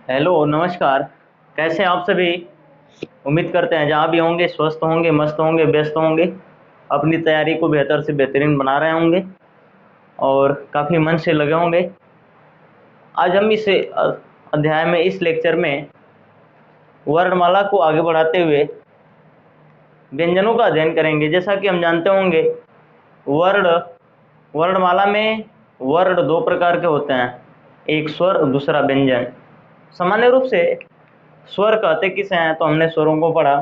Hello, नमस्कार। कैसे हैं आप सभी? उम्मीद करते हैं जहाँ भी होंगे स्वस्थ होंगे, मस्त होंगे, व्यस्त होंगे, अपनी तैयारी को बेहतर से बेहतरीन बना रहे होंगे और काफ़ी मन से लगे होंगे। आज हम इस अध्याय में, इस लेक्चर में वर्णमाला को आगे बढ़ाते हुए व्यंजनों का अध्ययन करेंगे। जैसा कि हम जानते होंगे, वर्ण वर्णमाला में वर्ण दो प्रकार के होते हैं, एक स्वर और दूसरा व्यंजन। सामान्य रूप से स्वर कहते किसे हैं, तो हमने स्वरों को पढ़ा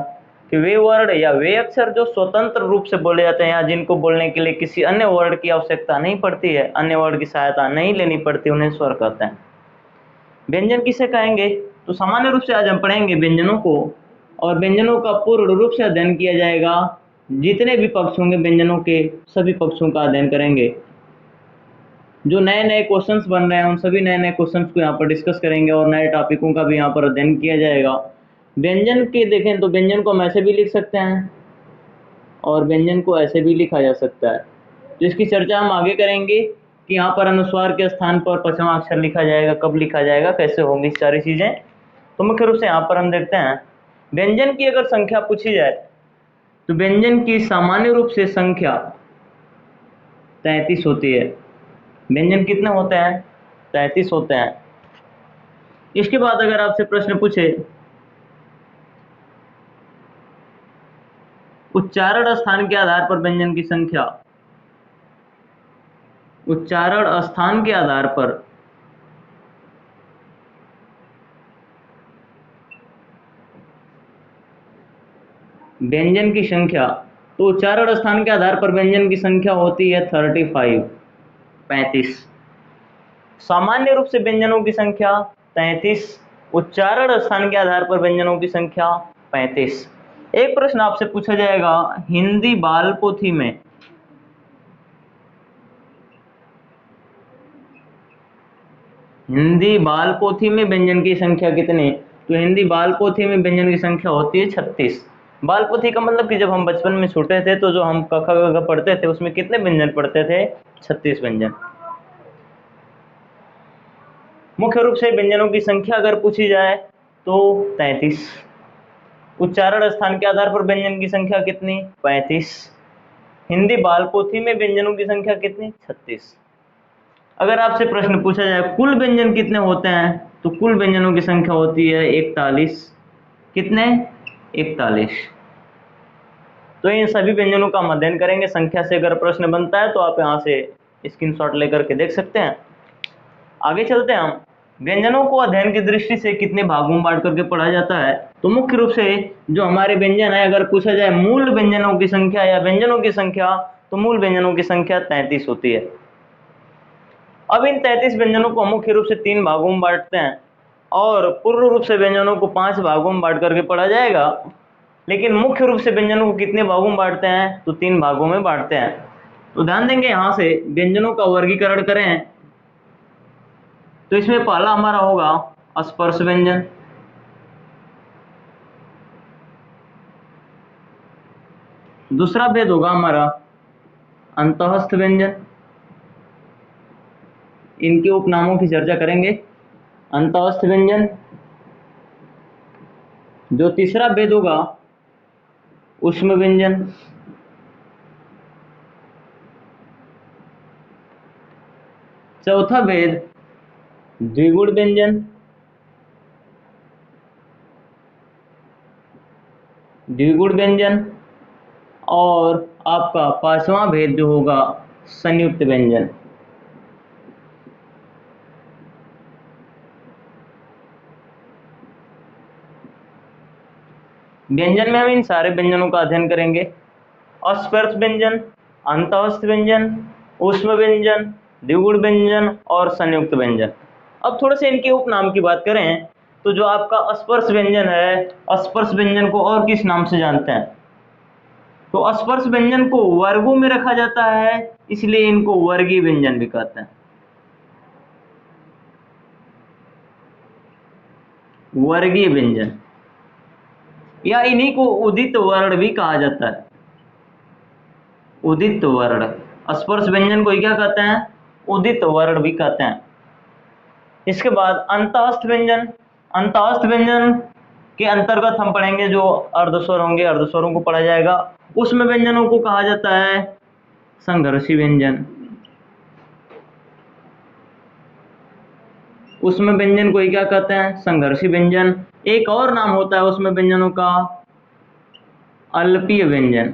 कि वे वर्ण या वे अक्षर जो स्वतंत्र रूप से बोले जाते हैं या जिनको बोलने के लिए किसी अन्य वर्ण की आवश्यकता नहीं पड़ती है, अन्य वर्ण की सहायता नहीं लेनी पड़ती, उन्हें स्वर कहते हैं। व्यंजन किसे कहेंगे, तो सामान्य रूप से आज हम पढ़ेंगे व्यंजनों को, और व्यंजनों का पूर्ण रूप से अध्ययन किया जाएगा। जितने भी पक्ष होंगे व्यंजनों के, सभी पक्षों का अध्ययन करेंगे। जो नए नए क्वेश्चंस बन रहे हैं उन सभी नए नए क्वेश्चंस को यहाँ पर डिस्कस करेंगे और नए टॉपिकों का भी यहाँ पर अध्ययन किया जाएगा। व्यंजन के देखें तो व्यंजन को हम ऐसे भी लिख सकते हैं और व्यंजन को ऐसे भी लिखा जा सकता है, जिसकी चर्चा हम आगे करेंगे कि यहाँ पर अनुस्वार के स्थान पर पचवां अक्षर लिखा जाएगा, कब लिखा जाएगा, कैसे होंगी सारी चीज़ें। तो मुख्य रूप से यहाँ पर हम देखते हैं, व्यंजन की अगर संख्या पूछी जाए तो व्यंजन की सामान्य रूप से संख्या 33 होती है। व्यंजन कितने होते हैं? 33 होते हैं। इसके बाद अगर आपसे प्रश्न पूछे उच्चारण स्थान के आधार पर व्यंजन की संख्या, उच्चारण स्थान के आधार पर व्यंजन की संख्या, तो उच्चारण स्थान के आधार पर व्यंजन की संख्या होती है 35। सामान्य रूप से व्यंजनों की संख्या 33, उच्चारण स्थान के आधार पर व्यंजनों की संख्या 35। एक प्रश्न आपसे पूछा जाएगा, हिंदी बाल पोथी में व्यंजन की संख्या कितनी? तो हिंदी बाल पोथी में व्यंजन की संख्या होती है 36। बाल पोथी का मतलब कि जब हम बचपन में छोटे थे तो जो हम क ख ग घ पढ़ते थे उसमें कितने व्यंजन पढ़ते थे? 36 व्यंजन। मुख्य रूप से व्यंजनों की संख्या अगर पूछी जाए तो 33। उच्चारण स्थान के आधार पर व्यंजन की संख्या कितनी? 35। हिंदी बाल पोथी में व्यंजनों की संख्या कितनी? 36। अगर आपसे प्रश्न पूछा जाए कुल व्यंजन कितने होते हैं, तो कुल व्यंजनों की संख्या होती है 41। कितने? 41। तो इन सभी व्यंजनों का हम अध्ययन करेंगे। संख्या से अगर प्रश्न बनता है तो आप यहाँ से स्क्रीनशॉट लेकर के देख सकते हैं। आगे चलते हैं हम। व्यंजनों को अध्ययन की दृष्टि से कितने भागों में बांट करके पढ़ा जाता है, तो मुख्य रूप से जो हमारे व्यंजन है, अगर पूछा जाए मूल व्यंजनों की संख्या या व्यंजनों की संख्या, तो मूल व्यंजनों की संख्या 33 होती है। अब इन 33 व्यंजनों को मुख्य रूप से 3 भागों में बांटते हैं और पूर्ण रूप से व्यंजनों को 5 भागों में बांट करके पढ़ा जाएगा। लेकिन मुख्य रूप से व्यंजनों को कितने भागों में बांटते हैं, तो 3 भागों में बांटते हैं। तो ध्यान देंगे, यहाँ से व्यंजनों का वर्गीकरण करें तो इसमें पहला हमारा होगा स्पर्श व्यंजन, दूसरा भेद होगा हमारा अंतःस्थ व्यंजन, इनके उपनामों की चर्चा करेंगे। अंतःस्थ व्यंजन, जो तीसरा भेद होगा ऊष्म व्यंजन, चौथा भेद द्विगुण व्यंजन, और आपका पांचवा भेद जो होगा संयुक्त व्यंजन। व्यंजन में हम इन सारे व्यंजनों का अध्ययन करेंगे। अस्पर्श व्यंजन, अंतःस्थ व्यंजन, ऊष्म व्यंजन, द्विगुण व्यंजन और संयुक्त व्यंजन। अब थोड़े से इनके उपनाम की बात करें तो जो आपका स्पर्श व्यंजन है, स्पर्श व्यंजन को और किस नाम से जानते हैं, तो स्पर्श व्यंजन को वर्गों में रखा जाता है, इसलिए इनको वर्गीय व्यंजन भी कहते हैं। वर्गीय व्यंजन, या इन्हीं को उदित वर्ण भी कहा जाता है। उदित वर्ण, स्पर्श व्यंजन को क्या कहते हैं? उदित वर्ण भी कहते हैं। इसके बाद अंतःस्थ व्यंजन, अंतःस्थ व्यंजन के अंतर्गत हम पढ़ेंगे जो अर्धस्वर होंगे, अर्धस्वरों को पढ़ा जाएगा। उसमें व्यंजनों को कहा जाता है संघर्षी व्यंजन। उसमें व्यंजन को ही क्या कहते हैं? संघर्षी व्यंजन। एक और नाम होता है उसमें व्यंजनों का, अल्पीय व्यंजन।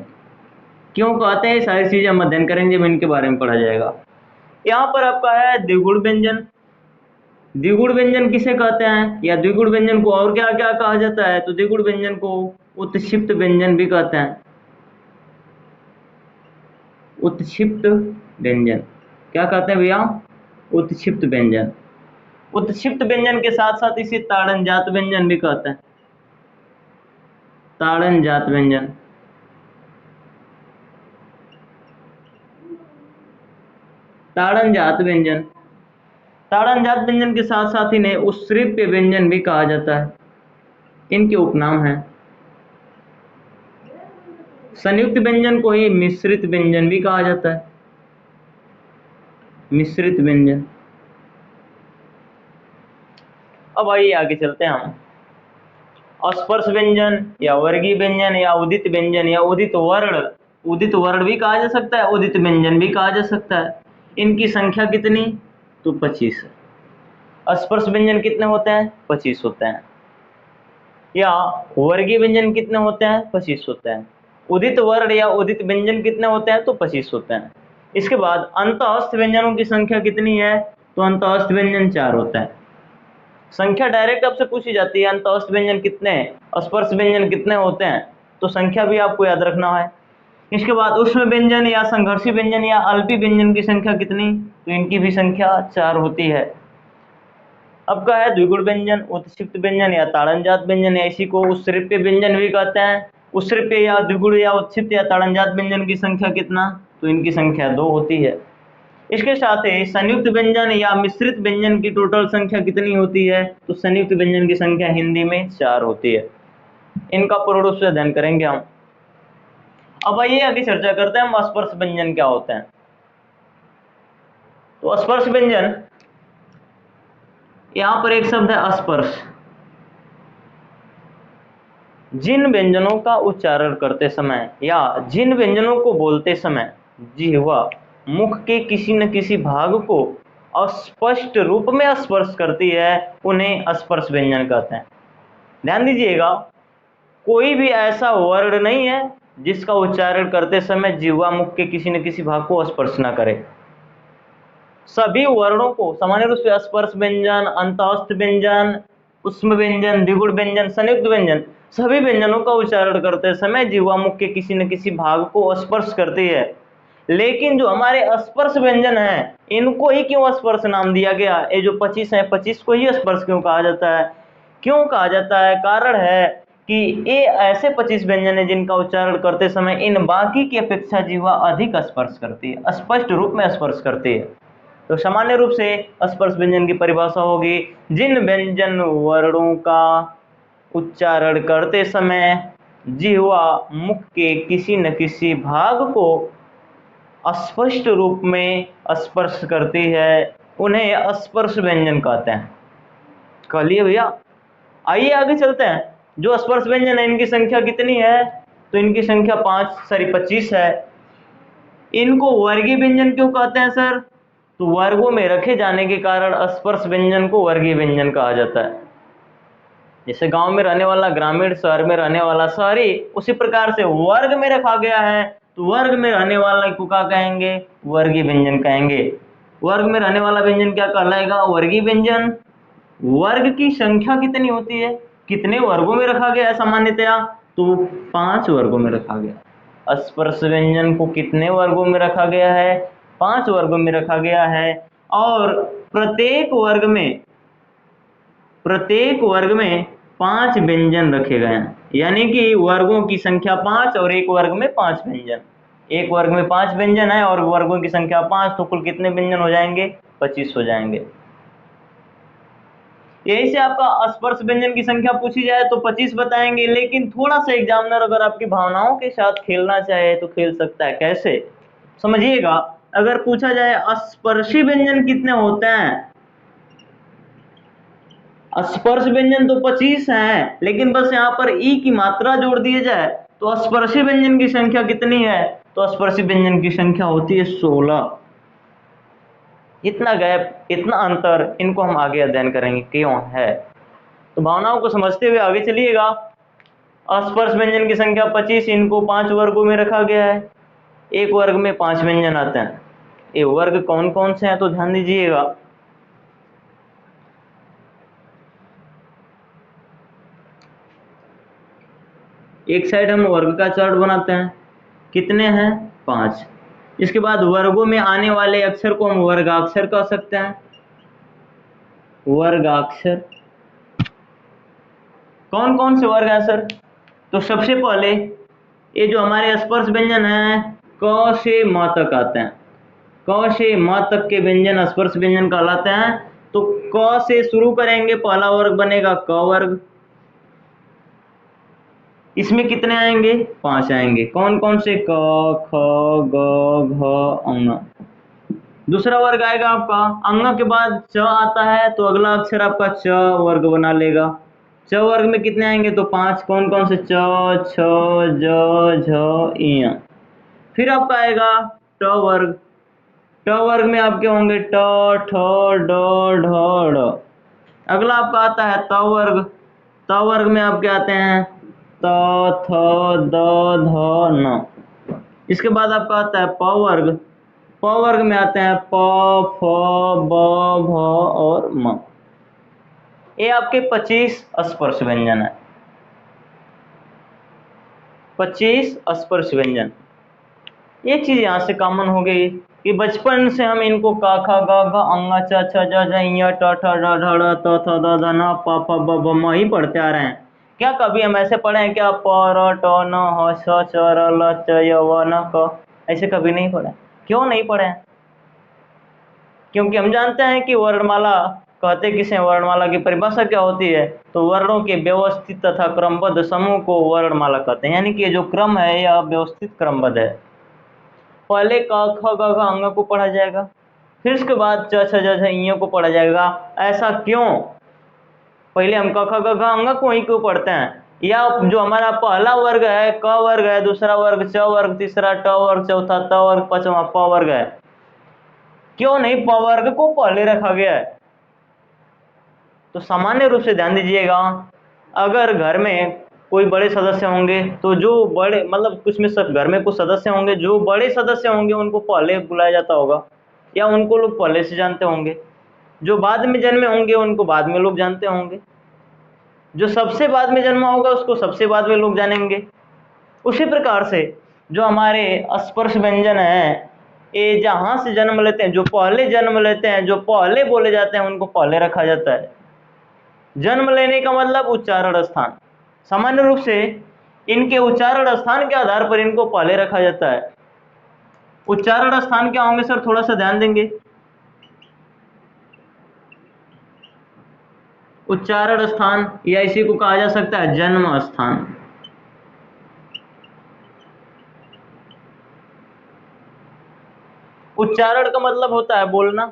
क्यों कहते हैं? सारी चीजें हम अध्ययन करेंगे जब इनके बारे में पढ़ा जाएगा। यहाँ पर आपका है द्विगुण व्यंजन। द्विगुण व्यंजन किसे कहते हैं, या द्विगुण व्यंजन को और क्या क्या कहा जाता है? तो द्विगुण व्यंजन को उत्क्षिप्त व्यंजन भी कहते हैं। उत्क्षिप्त व्यंजन क्या कहते हैं भैया? उत्क्षिप्त व्यंजन। उत्क्षिप्त व्यंजन के साथ साथ इसे ताड़नजात व्यंजन भी कहते हैं। ताड़नजात व्यंजन। ताड़नजात व्यंजन, ताड़नजात व्यंजन के साथ साथ इन्हें उत्सृप्य व्यंजन भी कहा जाता है। इनके उपनाम हैं। संयुक्त व्यंजन को ही मिश्रित व्यंजन भी कहा जाता है। मिश्रित व्यंजन। अब आइए आगे चलते हैं हम। अस्पर्श व्यंजन या वर्गीय व्यंजन या उदित व्यंजन या उदित वर्ण, उदित वर्ण भी कहा जा सकता है, उदित व्यंजन भी कहा जा सकता है। इनकी संख्या कितनी? तो 25 है। अस्पर्श व्यंजन कितने होते हैं? 25 होते हैं। या वर्गीय व्यंजन कितने होते हैं? 25 होते हैं। उदित वर्ण या उदित व्यंजन कितने होते हैं? तो 25 होते हैं। इसके बाद अंतःस्थ व्यंजनों की संख्या कितनी है? तो अंतःस्थ व्यंजन 4 होता है। संख्या डायरेक्ट आपसे पूछी जाती है, अंतःस्थ व्यंजन कितने, स्पर्श व्यंजन कितने होते हैं, तो संख्या भी आपको याद रखना है। इसके बाद ऊष्म व्यंजन या संघर्षी व्यंजन या अल्पी व्यंजन की संख्या कितनी? तो इनकी भी संख्या 4 होती है। अब क्या है? द्विगुण व्यंजन, उत्क्षिप्त व्यंजन या ताड़नजात व्यंजन या इसी को उत्सृप्य व्यंजन भी कहते हैं। उत्सृप्य या द्विगुण या उत्क्षिप्त या ताड़नजात व्यंजन की संख्या कितना? तो इनकी संख्या 2 होती है। इसके साथ ही संयुक्त व्यंजन या मिश्रित व्यंजन की टोटल संख्या कितनी होती है? तो संयुक्त व्यंजन की संख्या हिंदी में 4 होती है। इनका पूर्ण रूप से अध्ययन करेंगे हम। अब आइए आगे चर्चा करते हैं हम स्पर्श व्यंजन क्या होते हैं। तो स्पर्श व्यंजन, यहां पर एक शब्द है स्पर्श। जिन व्यंजनों का उच्चारण करते समय या जिन व्यंजनों को बोलते समय जिह्वा मुख के किसी न किसी भाग को अस्पष्ट रूप में स्पर्श करती है, उन्हें स्पर्श व्यंजन कहते हैं। ध्यान दीजिएगा, कोई भी ऐसा वर्ण नहीं है जिसका उच्चारण करते समय जिह्वा मुख के किसी न किसी भाग को स्पर्श न करे। सभी वर्णों को सामान्य रूप से स्पर्श व्यंजन, अंतःस्थ व्यंजन, ऊष्म व्यंजन, द्विगुण व्यंजन, संयुक्त व्यंजन, सभी व्यंजनों का उच्चारण करते समय जिह्वा मुख के किसी न किसी भाग को स्पर्श करती है। लेकिन जो हमारे स्पर्श व्यंजन हैं, इनको ही क्यों स्पर्श नाम दिया गया? ये जो 25 है, 25 को ही स्पर्श क्यों कहा जाता है? क्यों कहा जाता है? कारण है कि ये ऐसे 25 व्यंजन है जिनका उच्चारण करते समय इन बाकी की अपेक्षा जिह्वा अधिक स्पर्श करती है, स्पष्ट रूप में स्पर्श करती है। तो सामान्य रूप से स्पर्श व्यंजन की परिभाषा होगी, जिन व्यंजन वर्णों का उच्चारण करते समय जिह्वा मुख के किसी न किसी भाग को स्पष्ट रूप में स्पर्श करती है, उन्हें स्पर्श व्यंजन कहते हैं। कह लिए भैया। आइए आगे चलते हैं। जो स्पर्श व्यंजन है इनकी संख्या कितनी है? तो इनकी संख्या 25 है। इनको वर्गीय व्यंजन क्यों कहते हैं सर? तो वर्गों में रखे जाने के कारण स्पर्श व्यंजन को वर्गीय व्यंजन कहा जाता है। जैसे गांव में रहने वाला ग्रामीण, शहर में रहने वाला शहरी, उसी प्रकार से वर्ग में रखा गया है तो वर्ग में रहने वाला को क्या कहेंगे? वर्गीय व्यंजन कहेंगे। वर्ग में रहने वाला व्यंजन क्या कहलाएगा? वर्गीय व्यंजन। वर्ग की संख्या कितनी होती है? कितने वर्गों में रखा गया है सामान्यतया? तो 5 वर्गों में रखा गया। स्पर्श व्यंजन को कितने वर्गों में रखा गया है? 5 वर्गों में रखा गया है। और प्रत्येक वर्ग में 5 व्यंजन रखे गए हैं, यानी कि वर्गों की संख्या 5 और एक वर्ग में 5 व्यंजन। एक वर्ग में 5 व्यंजन है और वर्गों की संख्या 5, तो कुल कितने व्यंजन हो जाएंगे? 25 हो जाएंगे। यही से आपका स्पर्श व्यंजन की संख्या पूछी जाए तो 25 बताएंगे, लेकिन थोड़ा सा एग्जामिनर अगर आपकी भावनाओं के साथ खेलना चाहे तो खेल सकता है। कैसे? समझिएगा, अगर पूछा जाए स्पर्शी व्यंजन कितने होते हैं, स्पर्श व्यंजन तो 25 हैं, लेकिन बस यहाँ पर ई की मात्रा जोड़ दिए जाए तो स्पर्शी व्यंजन की संख्या कितनी है? तो स्पर्शी व्यंजन की संख्या होती है 16। इतना गैप, इतना अंतर, इनको हम आगे अध्ययन करेंगे क्यों है। तो भावनाओं को समझते हुए आगे चलिएगा। अस्पर्श व्यंजन की संख्या 25, इनको 5 वर्गों में रखा गया है। एक वर्ग में 5 व्यंजन आते हैं। ये वर्ग कौन कौन से हैं तो ध्यान दीजिएगा। एक साइड हम वर्ग का चार्ट बनाते हैं, कितने हैं? 5। इसके बाद वर्गों में आने वाले अक्षर को हम वर्गाक्षर कह सकते हैं। वर्गाक्षर कौन कौन से वर्ग हैं सर? तो सबसे पहले ये जो हमारे स्पर्श व्यंजन हैं क से म तक आते हैं। क से म तक के व्यंजन स्पर्श व्यंजन कहलाते हैं। तो क से शुरू करेंगे, पहला वर्ग बनेगा क वर्ग। इसमें कितने आएंगे? 5 आएंगे। कौन कौन से? क, ख, ग, घ, अंग। दूसरा वर्ग आएगा आपका अंग के बाद च आता है, तो अगला अक्षर आपका च वर्ग बना लेगा। च वर्ग में कितने आएंगे? तो 5। कौन कौन से? च, छ, ज, झ, इय। फिर आपका आएगा ट वर्ग। ट वर्ग में आपके होंगे ट, ठ, ड, ढ, ड़। अगला आपका आता है त वर्ग। त वर्ग में आपके आते हैं त, थ, द, ध, न। इसके बाद आपका आता है प वर्ग। प वर्ग में आते हैं प, फ, ब, भ और म। ये आपके 25 स्पर्श व्यंजन है। 25 स्पर्श व्यंजन। एक चीज यहाँ से कॉमन हो गई कि बचपन से हम इनको का, खा, गा, घ, अंगा, च, छ, ज, झ, ञ, ट, ठ, ड, ढ, ड़, त, थ, द, ध, न, प, फ, ब, भ, म ही पढ़ते आ रहे हैं। क्या कभी हम ऐसे पढ़े हैं क्या? प, र, ट, न, ह, स, च, र, ल, च, य, व, न, क। ऐसे कभी नहीं पढ़े। क्यों नहीं पढ़े हैं? क्योंकि हम जानते हैं कि वर्णमाला कहते किसे? वर्णमाला की परिभाषा क्या होती है? तो वर्णों के व्यवस्थित तथा क्रमबद्ध समूह को वर्णमाला कहते हैं। यानी कि ये जो क्रम है यह व्यवस्थित क्रमबद्ध है। पहले क, ख, ग, घ अंग को पढ़ा जाएगा, फिर उसके बाद च, छ, ज, झ, ञ को पढ़ा जाएगा। ऐसा क्यों? पहले हम क, ख, ग, घ अंग को ही क्यों पढ़ते हैं? या जो हमारा पहला वर्ग है क वर्ग है, दूसरा वर्ग च वर्ग, तीसरा ट वर्ग, चौथा त वर्ग, पांचवा प वर्ग है, क्यों नहीं प वर्ग को पहले रखा गया है? तो सामान्य रूप से ध्यान दीजिएगा, अगर घर में कोई बड़े सदस्य होंगे तो जो बड़े मतलब कुछ में सब घर में कुछ सदस्य होंगे, जो बड़े सदस्य होंगे उनको पहले बुलाया जाता होगा या उनको लोग पहले से जानते होंगे। जो बाद में जन्मे होंगे उनको बाद में लोग जानते होंगे। जो सबसे बाद में जन्मा होगा उसको सबसे बाद में लोग जानेंगे। उसी प्रकार से जो हमारे स्पर्श व्यंजन है ये जहाँ से जन्म लेते हैं, जो पहले जन्म लेते हैं, जो पहले बोले जाते हैं उनको पहले रखा जाता है। जन्म लेने का मतलब उच्चारण स्थान। सामान्य रूप से इनके उच्चारण स्थान के आधार पर इनको पहले रखा जाता है। उच्चारण स्थान क्या होंगे सर? थोड़ा सा ध्यान देंगे। उच्चारण स्थान या इसी को कहा जा सकता है जन्म स्थान। उच्चारण का मतलब होता है बोलना।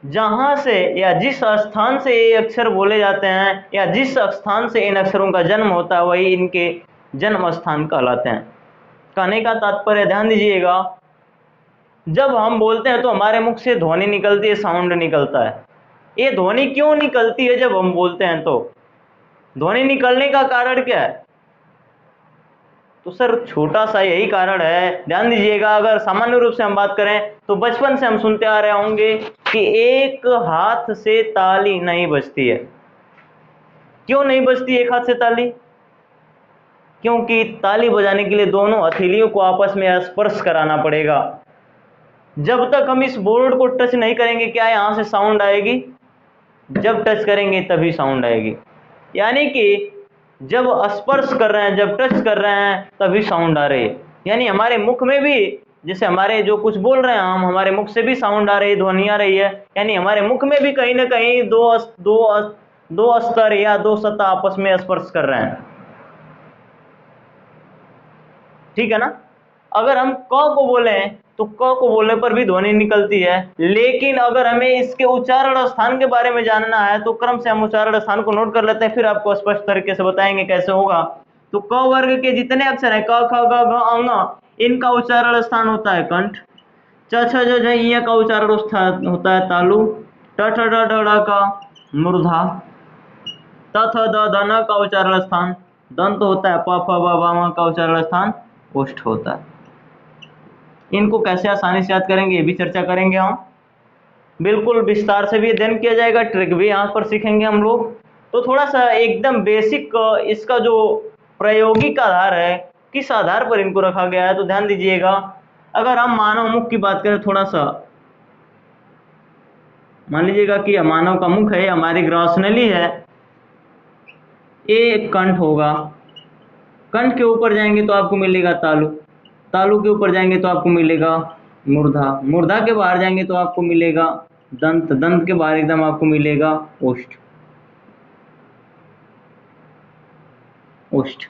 जहां से या जिस स्थान से ये अक्षर बोले जाते हैं या जिस स्थान से इन अक्षरों का जन्म होता है वही इनके जन्म स्थान कहलाते हैं। कहने का तात्पर्य ध्यान दीजिएगा, जब हम बोलते हैं तो हमारे मुख से ध्वनि निकलती है, साउंड निकलता है। ये ध्वनि क्यों निकलती है? जब हम बोलते हैं तो ध्वनि निकलने का कारण क्या है? तो सर छोटा सा यही कारण है, ध्यान दीजिएगा। अगर सामान्य रूप से हम बात करें तो बचपन से हम सुनते आ रहे होंगे कि एक हाथ से ताली नहीं बजती है। क्यों नहीं बजती एक हाथ से ताली? क्योंकि ताली बजाने के लिए दोनों हथेलियों को आपस में स्पर्श कराना पड़ेगा। जब तक हम इस बोर्ड को टच नहीं करेंगे क्या यहां से साउंड आएगी? जब टच करेंगे तभी साउंड आएगी। यानी कि जब स्पर्श कर रहे हैं, जब टच कर रहे हैं तभी साउंड आ रही है। यानी हमारे मुख में भी, जैसे हमारे जो कुछ बोल रहे हैं हम, हमारे मुख से भी साउंड आ रही है, ध्वनि आ रही है। यानी हमारे मुख में भी कहीं ना कहीं दो स्तर या दो सतह आपस में स्पर्श कर रहे हैं। ठीक है ना? अगर हम क को बोले तो क को बोलने पर भी ध्वनि निकलती है। लेकिन अगर हमें इसके उच्चारण स्थान के बारे में जानना है तो क्रम से हम उच्चारण स्थान को नोट कर लेते हैं, फिर आपको स्पष्ट तरीके से बताएंगे कैसे होगा। तो क वर्ग के जितने अक्षर है क ख ग घ अ, इनका उच्चारण स्थान होता है कंठ। च छ ज झ ञ का उच्चारण स्थान होता है तालु। ट ठ ड ढ ढ़ का मूर्धा। त थ द ध न का उच्चारण स्थान दंत होता है। प फ ब भ म का उच्चारण स्थान ओष्ठ होता है। इनको कैसे आसानी से याद करेंगे ये भी चर्चा करेंगे हम, बिल्कुल विस्तार से भी अध्ययन किया जाएगा, ट्रिक भी यहाँ पर सीखेंगे हम लोग। तो थोड़ा सा एकदम बेसिक इसका जो प्रायोगिक आधार है, किस आधार पर इनको रखा गया है, तो ध्यान दीजिएगा। अगर हम मानव मुख की बात करें, थोड़ा सा मान लीजिएगा कि मानव का मुख है, हमारी ग्रासनली है, ये कंठ होगा। कंठ के ऊपर जाएंगे तो आपको मिलेगा तालु। तालु के ऊपर जाएंगे तो आपको मिलेगा मूर्धा। मूर्धा के बाहर जाएंगे तो आपको मिलेगा दंत। दंत के बाहर एकदम आपको मिलेगा ओष्ठ। ओष्ठ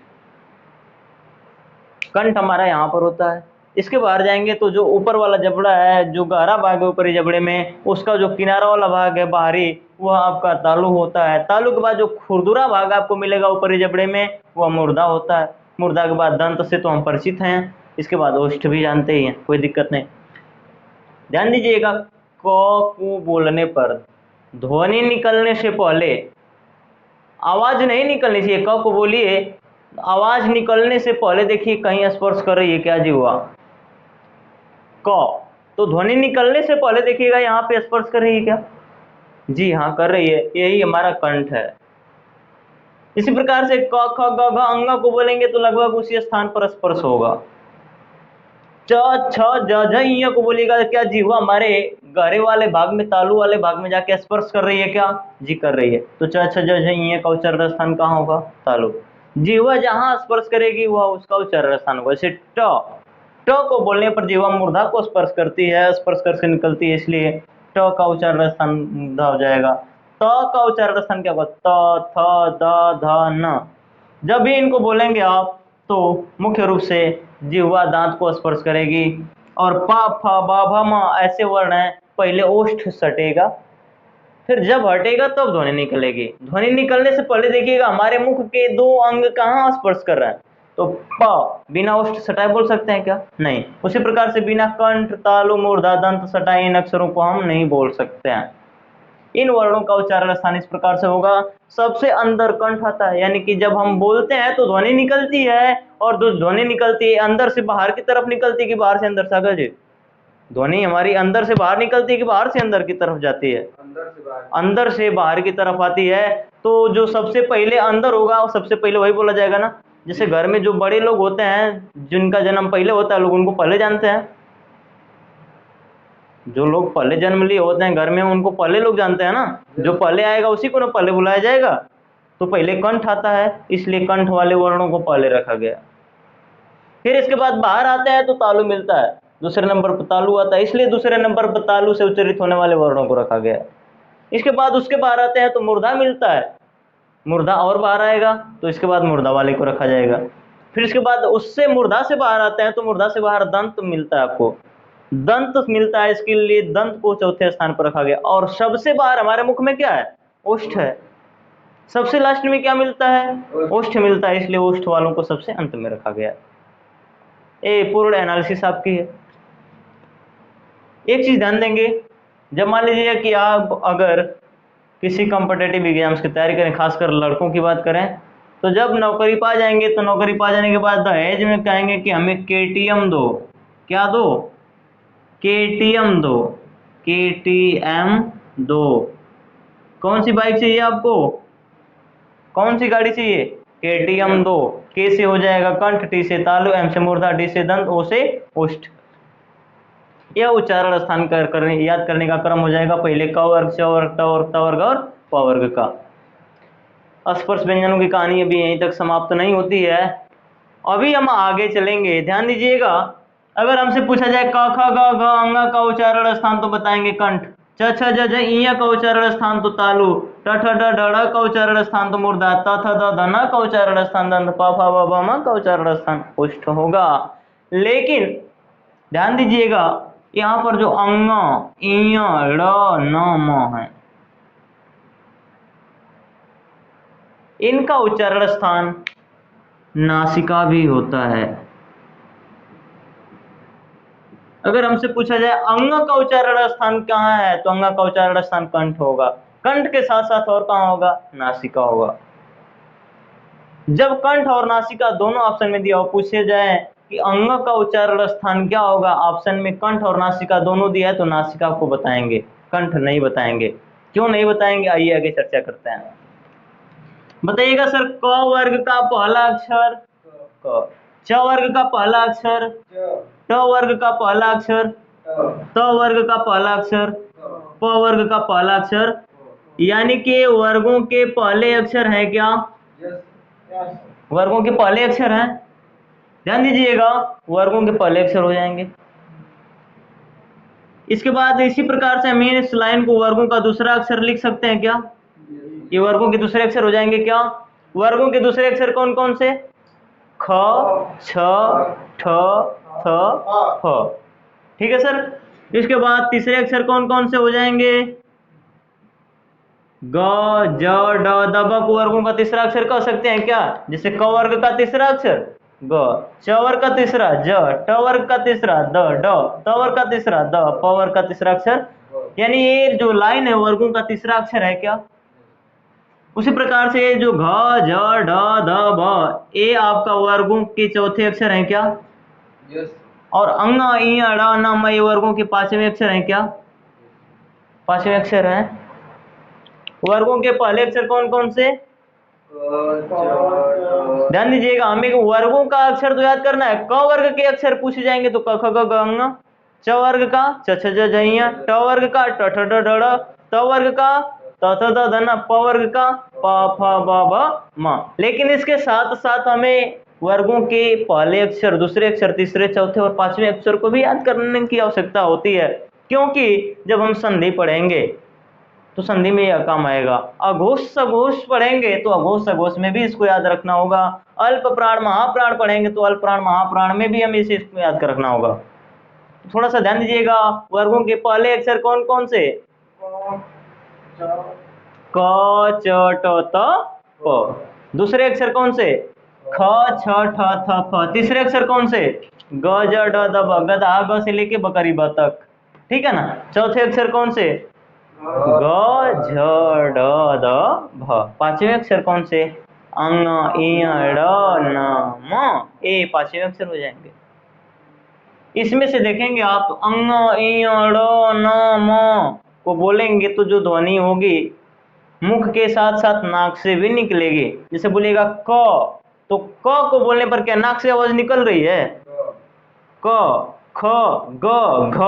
कंठ हमारा यहाँ पर होता है। इसके बाहर जाएंगे तो जो ऊपर वाला जबड़ा है, जो गहरा भाग है ऊपरी जबड़े में, उसका जो किनारा वाला भाग है बाहरी, वह आपका तालु होता है। तालु के बाद जो खुरदुरा भाग आपको मिलेगा ऊपरी जबड़े में, वह मूर्धा होता है। मूर्धा के बाद दंत से तो हम परिचित हैं, इसके बाद ओष्ठ भी जानते ही हैं, कोई दिक्कत नहीं। ध्यान दीजिएगा, क को बोलने पर ध्वनि निकलने से पहले आवाज नहीं निकलनी चाहिए। क को बोलिए, आवाज निकलने से पहले देखिए कहीं स्पर्श कर रही है क्या जी हुआ क, तो ध्वनि निकलने से पहले देखिएगा यहाँ पे स्पर्श कर रही है क्या? जी हाँ कर रही है, यही हमारा कंठ है। इसी प्रकार से क ख ग घ अंग को बोलेंगे तो लगभग उसी स्थान पर स्पर्श होगा। च छ ज झ ञ को बोलिएगा क्या जीवा हमारे गहरे वाले भाग में, तालु वाले भाग में जाके स्पर्श कर रही है क्या? जी कर रही है। तो च छ ज झ ञ का उच्चारण स्थान कहाँ होगा? तालु। जीवा जहां स्पर्श करेगी वह उसका उच्चारण स्थान होगा। जैसे ट को बोलने पर जीवा मूर्धा को स्पर्श करती है, स्पर्श करके निकलती है, इसलिए ट का उच्चारण स्थान मूर्धा हो जाएगा। त का उच्चारण स्थान क्या होगा? त थ द ध न। जब भी इनको बोलेंगे आप तो मुख्य रूप से जिह्वा दांत को स्पर्श करेगी। और प फ ब भ म ऐसे वर्ण हैं, पहले ओष्ठ सटेगा, फिर जब हटेगा तब ध्वनि निकलेगी। ध्वनि निकलने से पहले देखिएगा हमारे मुख के दो अंग कहाँ स्पर्श कर रहे हैं, तो प बिना ओष्ठ सटाए बोल सकते हैं क्या? नहीं। उसी प्रकार से बिना कंठ तालु मूर्धा दंत सटाए इन अक्षरों को हम नहीं बोल सकते हैं। इन वर्णों का उच्चारण स्थान इस प्रकार से होगा। सबसे अंदर कंठ आता है, यानी कि जब हम बोलते हैं तो ध्वनि निकलती है, और जो ध्वनि निकलती है अंदर से बाहर की तरफ निकलती है कि बाहर से अंदर? सागर जी, ध्वनि हमारी अंदर से बाहर निकलती है कि बाहर से अंदर की तरफ जाती है? अंदर से बाहर की तरफ आती है। तो जो सबसे पहले अंदर होगा वो सबसे पहले वही बोला जाएगा ना। जैसे घर में जो बड़े लोग होते हैं जिनका जन्म पहले होता है, लोग उनको पहले जानते हैं। जो लोग पहले जन्म लिए होते हैं घर में उनको पहले लोग जानते हैं ना, जो पहले आएगा उसी को ना पहले बुलाया जाएगा। तो पहले कंठ आता है, इसलिए कंठ वाले वर्णों को पहले रखा गया। फिर इसके बाद बाहर आते हैं तो तालु मिलता है, दूसरे नंबर पर तालु आता है, इसलिए दूसरे नंबर पर तालु से उच्चारित होने वाले वर्णों को रखा गया। इसके बाद उसके बाहर आते हैं तो मूर्धा मिलता है, मूर्धा और बाहर आएगा तो इसके बाद मूर्धा वाले को रखा जाएगा। फिर इसके बाद उससे मूर्धा से बाहर आते हैं तो मूर्धा से बाहर दंत मिलता है, आपको दंत मिलता है, इसके लिए दंत को चौथे स्थान पर रखा गया। और सबसे बाहर हमारे मुख में क्या है? ओष्ठ है। सबसे लास्ट में क्या मिलता है? ओष्ठ मिलता है, इसलिए ओष्ठ वालों को सबसे अंत में रखा गया। ये पूर्ण एनालिसिस आपकी है। एक चीज ध्यान देंगे, जब मान लीजिए कि आप अगर किसी कॉम्पिटेटिव एग्जाम्स की तैयारी करें, खासकर लड़कों की बात करें, तो जब नौकरी पा जाएंगे तो नौकरी पा जाने के बाद दहेज में कहेंगे कि हमें केटीएम दो। क्या दो? केटीएम दो। केटीएम दो। कौन सी बाइक चाहिए आपको? कौन सी गाड़ी चाहिए? केटीएम दो। के से हो जाएगा कंठ, टी से तालु, एम से मूर्धा, डी से दंत, ओ से ओष्ठ। यह उच्चारण स्थान याद करने का क्रम हो जाएगा। पहले क वर्ग, च वर्ग, ट वर्ग, त वर्ग और प वर्ग का। स्पर्श व्यंजनों की कहानी अभी यहीं तक समाप्त नहीं होती है, अभी हम आगे चलेंगे। ध्यान दीजिएगा, अगर हमसे पूछा जाए क ख ग घ अंग का उच्चारण स्थान तो बताएंगे कंठ। च छ ज झ ञ का उच्चारण स्थान तो तालु। ट ठ ड ढ ढ़ का उच्चारण स्थान तो मूर्धा। त थ द ध न का उच्चारण स्थान दंत। प फ ब भ म का उच्चारण स्थान ओष्ठ होगा। लेकिन ध्यान दीजिएगा, यहाँ पर जो अंग, इ, ड़, न, म है, इनका उच्चारण स्थान नासिका भी होता है। अगर हमसे पूछा जाए अंग का उच्चारण स्थान कहाँ है, तो अंग का उच्चारण स्थान कंठ होगा। कंठ के साथ साथ और कहाँ होगा, नासिका होगा। जब कंठ और नासिका दोनों ऑप्शन में दिया हो, पूछे जाए कि अंग का उच्चारण स्थान क्या होगा, ऑप्शन में कंठ और नासिका दोनों दिया है, तो नासिका को बताएंगे, कंठ नहीं बताएंगे। क्यों नहीं बताएंगे, आइए आगे चर्चा करते हैं। बताइएगा सर, क वर्ग का पहला अक्षर क, च वर्ग का पहला अक्षर ट वर्ग का पहला अक्षर, त वर्ग का पहला अक्षर, प वर्ग का पहला अक्षर, यानी कि वर्गों के पहले अक्षर है क्या, वर्गों के पहले अक्षर हैं। ध्यान दीजिएगा, वर्गों के पहले अक्षर हो जाएंगे। इसके बाद इसी प्रकार से हम इस लाइन को वर्गों का दूसरा अक्षर लिख सकते हैं क्या, ये वर्गों के दूसरे अक्षर हो जाएंगे क्या। वर्गों के दूसरे अक्षर कौन कौन से, ख, छ, ठ, थ, फ। ठीक है सर। इसके बाद तीसरे अक्षर कौन कौन से हो जाएंगे, ग, ज, ड, द, ब को वर्गों का तीसरा अक्षर कह सकते हैं क्या, जैसे क वर्ग का तीसरा अक्षर ग, च वर्ग का तीसरा ज, ट वर्ग का तीसरा द, ड, त वर्ग का तीसरा द, प वर्ग का तीसरा अक्षर, यानी ये जो लाइन है वर्गों का तीसरा अक्षर है क्या। उसी प्रकार से जो घ, झ, ढ, ध, भ, ये आपका वर्गों के चौथे अक्षर हैं क्या। और अंग, इ, ड़, न, म, ये वर्गों के पांचवें अक्षर हैं क्या, पांचवें अक्षर हैं। वर्गों के पहले अक्षर कौन कौन से, ध्यान दीजिएगा, हमें वर्गों का अक्षर तो याद करना है। क वर्ग के अक्षर पूछे जाएंगे तो क, ख, ग, घ, ङ। च वर्ग का छ, छ, ज, झ, ञ। ट वर्ग का ट, ठ, ड, ढ, ढ़। त वर्ग का त, थ, द, ध, न। प वर्ग का प, फ, ब, भ, म। लेकिन इसके साथ साथ हमें वर्गों के पहले अक्षर, दूसरे अक्षर, तीसरे, चौथे और पांचवें अक्षर को भी याद करने की आवश्यकता होती है, क्योंकि जब हम संधि पढ़ेंगे तो संधि में यह काम आएगा। अघोष सघोष पढ़ेंगे तो अघोष सघोष में भी इसको याद रखना होगा। अल्प प्राण महाप्राण पढ़ेंगे तो अल्प प्राण महाप्राण में भी हमें इसे इसको याद कर रखना होगा। थोड़ा सा ध्यान दीजिएगा, वर्गों के पहले अक्षर कौन कौन से, क, च, ट, त, प। दूसरे अक्षर कौन से, ख, छ, ठ, थ, फ। तीसरे अक्षर कौन से, ग, ज, ड, द, ब। गधा, ग से लेके बकरी, ब तक। ठीक है ना। चौथे अक्षर कौन से, ग, झ, ड, द, भ। पांचवें अक्षर कौन से, अंग, इ, ड़, न, म। ये पांचवें अक्षर हो जाएंगे। इसमें से देखेंगे आप, अंग, इ, ड़, न, म को बोलेंगे तो जो ध्वनि होगी मुख के साथ साथ नाक से भी निकलेगी। जैसे बोलिएगा क, तो क को बोलने पर क्या नाक से आवाज निकल रही है, क, ख, ग, घ,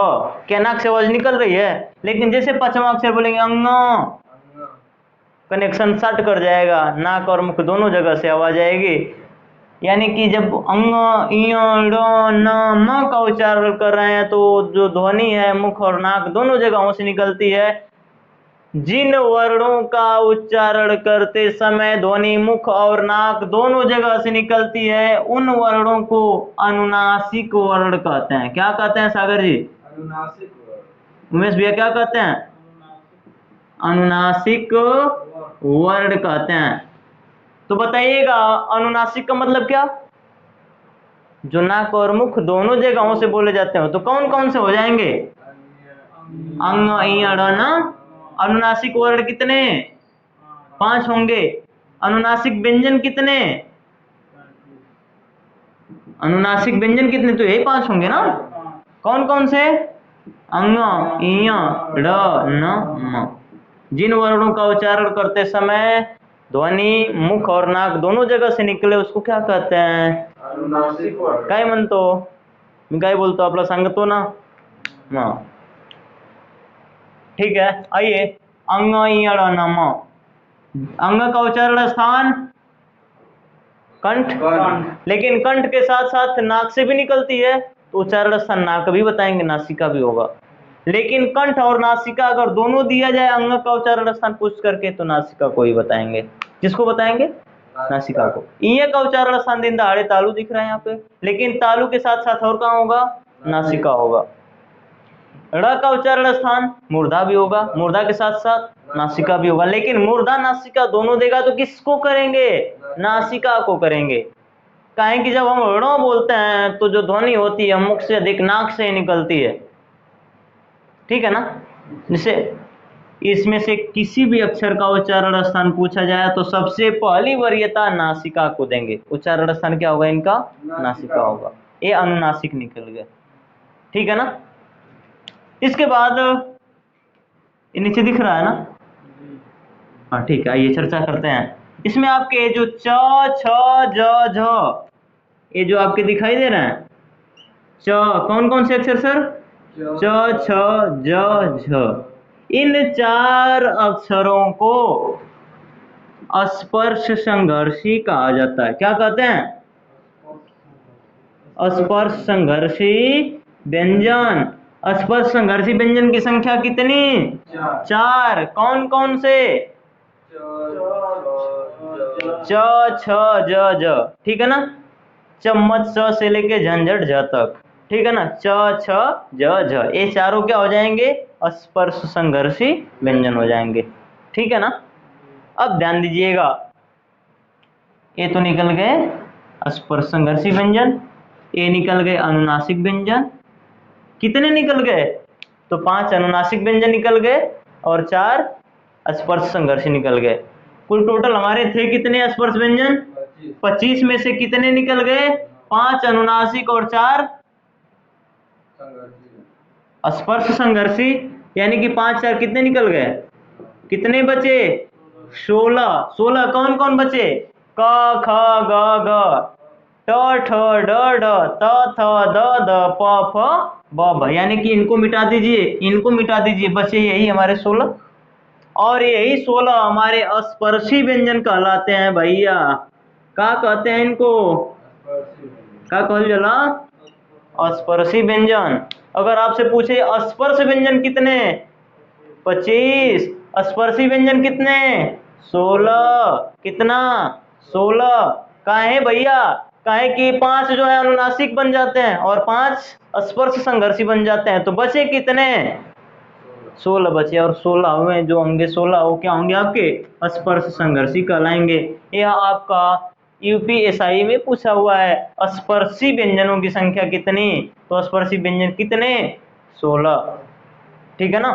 क्या नाक से आवाज निकल रही है। लेकिन जैसे पांचवा अक्षर बोलेंगे अंग, कनेक्शन शॉर्ट कर जाएगा, नाक और मुख दोनों जगह से आवाज आएगी। यानी कि जब अंग, इ, ड़, न, म का उच्चारण कर रहे हैं तो जो ध्वनि है मुख और नाक दोनों जगहों से निकलती है। जिन वर्णों का उच्चारण करते समय ध्वनि मुख और नाक दोनों जगह से निकलती है, उन वर्णों को अनुनासिक वर्ण कहते हैं। क्या कहते हैं सागर जी, अनुनासिक वर्ण। उमेश भैया क्या कहते हैं, अनुनासिक वर्ण कहते हैं। तो बताइएगा अनुनासिक का मतलब क्या, जो नाक और मुख दोनों जगहों से बोले जाते हो। तो कौन कौन से हो जाएंगे, अंग, इ, ड़, न। अनुनासिक वर्ण कितने, 5 होंगे। अनुनासिक व्यंजन कितने, अनुनासिक व्यंजन कितने, तो यही 5 होंगे ना। कौन कौन से, अंग, इ, ड़, न, म। जिन वर्णों का उच्चारण करते समय ध्वनि मुख और नाक दोनों जगह से निकले उसको क्या कहते हैं, अनुनासिक वर्ण। काय म्हणतो मी, काय बोलतो आपला सांगतो ना। हाँ ठीक है। आइए, अंग, इ, ड़, न, म। अंग का उच्चारण स्थान कंठ, लेकिन कंठ के साथ साथ नाक से भी निकलती है तो उच्चारण स्थान नाक भी बताएंगे, नासिका भी होगा। लेकिन कंठ और नासिका अगर दोनों दिया जाए अंग का उच्चारण स्थान पूछ करके तो नासिका को ही बताएंगे। किसको बताएंगे, नासिका को। इ का उच्चारण स्थान दिन दहाड़े तालु दिख रहा है यहाँ पे, लेकिन तालु के साथ साथ और कहाँ होगा, नासिका होगा। ड़ का उच्चारण स्थान मूर्धा भी होगा, मूर्धा के साथ साथ नासिका भी होगा, लेकिन मूर्धा नासिका दोनों देगा तो किसको करेंगे? नासिका को करेंगे। काहे कि जब हम ड़ बोलते हैं तो जो ध्वनि होती है मुख से अधिक नाक से निकलती है, ठीक है ना। जैसे इसमें से किसी भी अक्षर का उच्चारण स्थान पूछा जाए तो सबसे पहली वरीयता नासिका को देंगे। उच्चारण स्थान क्या होगा इनका? नासिका होगा। ये अनुनासिक निकल गया, ठीक है ना। इसके बाद ये नीचे दिख रहा है ना? हाँ ठीक है, आइए चर्चा करते हैं। इसमें आपके जो च छ ज झ ये जो आपके दिखाई दे रहे हैं, च कौन कौन से अक्षर सर? च छ ज झ। इन 4 अक्षरों को स्पर्श संघर्षी कहा जाता है। क्या कहते हैं? स्पर्श संघर्षी व्यंजन। स्पर्श संघर्षी व्यंजन की संख्या कितनी? 4। कौन कौन से? च छ ज झ, ठीक है ना। चम्मच स से लेके झंझट झ तक, ठीक है ना। च छ ज झ ये चारों क्या हो जाएंगे? स्पर्श संघर्षी व्यंजन हो जाएंगे, ठीक है ना। अब ध्यान दीजिएगा, ये तो निकल गए स्पर्श संघर्षी व्यंजन, ये निकल गए अनुनासिक व्यंजन। कितने निकल गए? तो 5 अनुनासिक व्यंजन निकल गए और 4 स्पर्श संघर्षी निकल गए। कुल टोटल हमारे थे कितने स्पर्श व्यंजन? 25 में से कितने निकल गए? 5 अनुनासिक और 4 स्पर्श संघर्षी, यानी कि 5 4 कितने निकल गए? कितने बचे? 16। 16 कौन कौन बचे? क ख ग घ, ट ठ ड ढ, त थ द ध, प फ ब भ, यानी कि इनको मिटा दीजिए, इनको मिटा दीजिए, बचे यही हमारे 16। और यही 16 हमारे स्पर्शी व्यंजन कहलाते हैं भैया। क्या कहते हैं इनको? क्या कहल जाला? स्पर्शी व्यंजन। अगर आपसे पूछे स्पर्श व्यंजन कितने? 25। स्पर्शी व्यंजन कितने? 16। कितना? 16। काहे भैया? काहे कि 5 जो है अनुनासिक बन जाते हैं और 5 स्पर्श संघर्षी बन जाते हैं, तो बचे कितने? 16 बचे। और 16 में जो होंगे 16 वो क्या होंगे? आपके स्पर्श संघर्षी कहलाएंगे। यह आपका यूपीएसआई में पूछा हुआ है, स्पर्शी व्यंजनों की संख्या कितनी? तो स्पर्शी व्यंजन कितने? 16, ठीक है ना।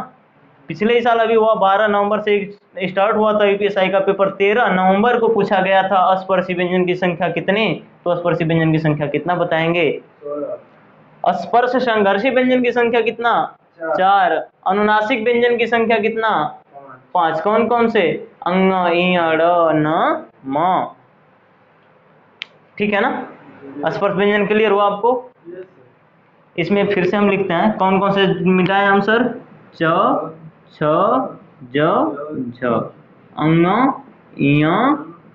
पिछले साल अभी हुआ 12 नवंबर से स्टार्ट हुआ था यूपीएसआई का पेपर, 13 नवंबर को पूछा गया था स्पर्शी व्यंजन की संख्या कितनी? तो स्पर्शी व्यंजन की संख्या कितना बताएंगे? 16। स्पर्श संघर्षी व्यंजन की संख्या कितना? 4। अनुनासिक व्यंजन की संख्या कितना? 5। कौन कौन से? अंग इ अड़ न म, ठीक है ना। स्पर्श व्यंजन क्लियर हुआ आपको? इसमें फिर से हम लिखते हैं, कौन कौन से मिटाए हम सर? च छ ज झ, अंग इय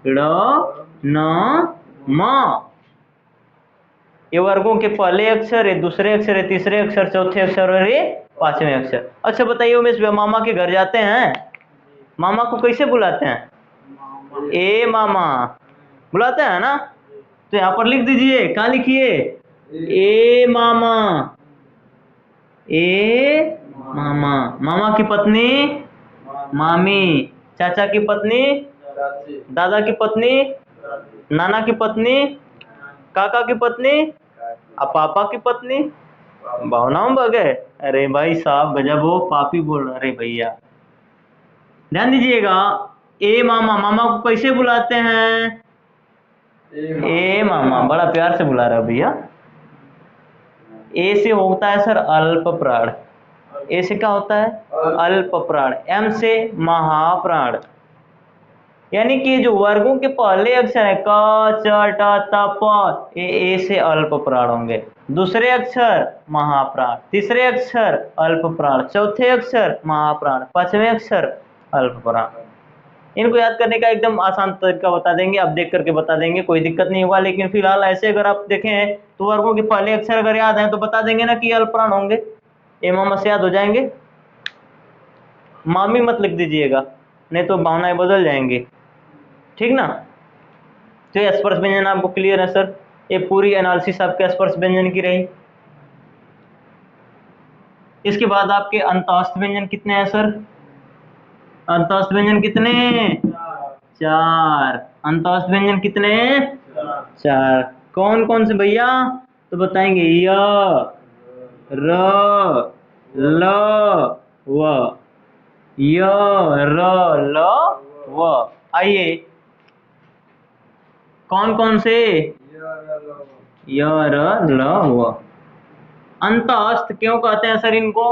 ड़ न म। ये वर्गों के पहले अक्षर है, दूसरे अक्षर है, तीसरे अक्षर, चौथे अक्षर और ये 5वें अक्षर। अच्छा बताइए उमेश भैया, मामा के घर जाते हैं, मामा को कैसे बुलाते हैं? ए मामा बुलाते हैं ना। तो यहाँ पर लिख दीजिए, कहाँ लिखिए? ए मामा, ए मामा। मामा की पत्नी मामी, चाचा की पत्नी दादा की पत्नी, नाना की पत्नी, काका की पत्नी, पापा की पत्नी। भावनाओं बगे, अरे भाई साहब गजब हो, पापी बोल रहे भैया। ध्यान दीजिएगा, ए मामा, मामा को कैसे बुलाते हैं? ए मामा, बड़ा प्यार से बुला रहा है भैया। ए से होता है सर अल्प प्राण, ए से क्या होता है? अल्प प्राण। एम से महाप्राण, यानी कि जो वर्गों के पहले अक्षर है क च ट त प, ये ए से अल्प प्राण होंगे। दूसरे अक्षर महाप्राण, तीसरे अक्षर अल्प प्राण, चौथे अक्षर महाप्राण, 5वें अक्षर अल्प प्राण। इनको याद करने का एकदम आसान तरीका बता देंगे, आप देख करके बता देंगे, कोई दिक्कत नहीं होगा। लेकिन फिलहाल ऐसे अगर आप देखें तो वर्गों के पहले अक्षर अगर याद है तो बता देंगे ना कि अल्प प्राण होंगे, ए मामा से याद हो जाएंगे। मामी मत लिख दीजिएगा, नहीं तो भावनाएं बदल जाएंगी, ठीक ना। तो ये स्पर्श व्यंजन आपको क्लियर है सर? ये पूरी एनालिसिस आपके स्पर्श व्यंजन की रही। इसके बाद आपके अंतःस्थ व्यंजन कितने हैं सर? अंतःस्थ व्यंजन कितने? 4। अंतःस्थ व्यंजन कितने? 4। कौन कौन से भैया? तो बताएंगे य, र, ल, व। य, र, ल, व। आइए, कौन कौन से? य, र, ल, व। अंतःस्थ क्यों कहते हैं सर इनको?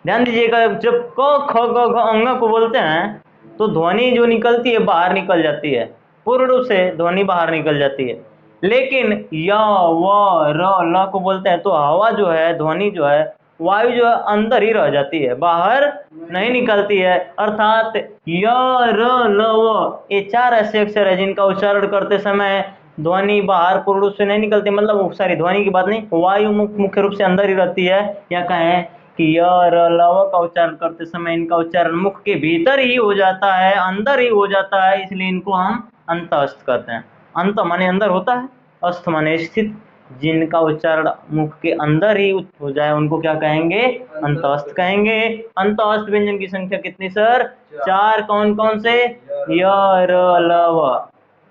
ध्यान दीजिएगा, जब क ख ग घ अंग को बोलते हैं तो ध्वनि जो निकलती है बाहर निकल जाती है, पूर्ण रूप से ध्वनि बाहर निकल जाती है। लेकिन य, व, र, ल को बोलते हैं तो हवा जो है, ध्वनि जो है, वायु जो है अंदर ही रह जाती है, बाहर नहीं निकलती है। अर्थात य, र, ल, व ये 4 ऐसे अक्षर है जिनका उच्चारण करते समय ध्वनि बाहर पूर्ण रूप से नहीं निकलती, मतलब सारी ध्वनि की बात नहीं, वायु मुख्य रूप से अंदर ही रहती है। या कहें कि य, र, ल, व का उच्चारण करते समय इनका उच्चारण मुख के भीतर ही हो जाता है, अंदर ही हो जाता है, इसलिए इनको हम अंतःस्थ कहते हैं। अंत माने अंदर होता है, अस्थ माने स्थित। जिनका उच्चारण मुख के अंदर ही हो जाए उनको क्या कहेंगे? अंतःस्थ कहेंगे। अंतःस्थ व्यंजन की संख्या कितनी सर? 4। कौन कौन से? य, र, ल, व।